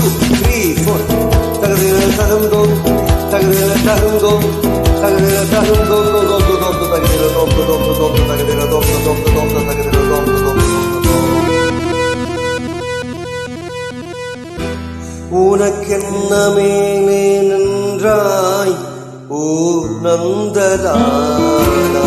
3 4 தகதிர தகுந்தோம் தகதிர தகுந்தோம் தகதிர தகுந்தோம் தகதிர தோம் தகதிர தோம் தகதிர தோம் உனக்கென்ன மேலே நின்றாய் ஓ நந்தலாலா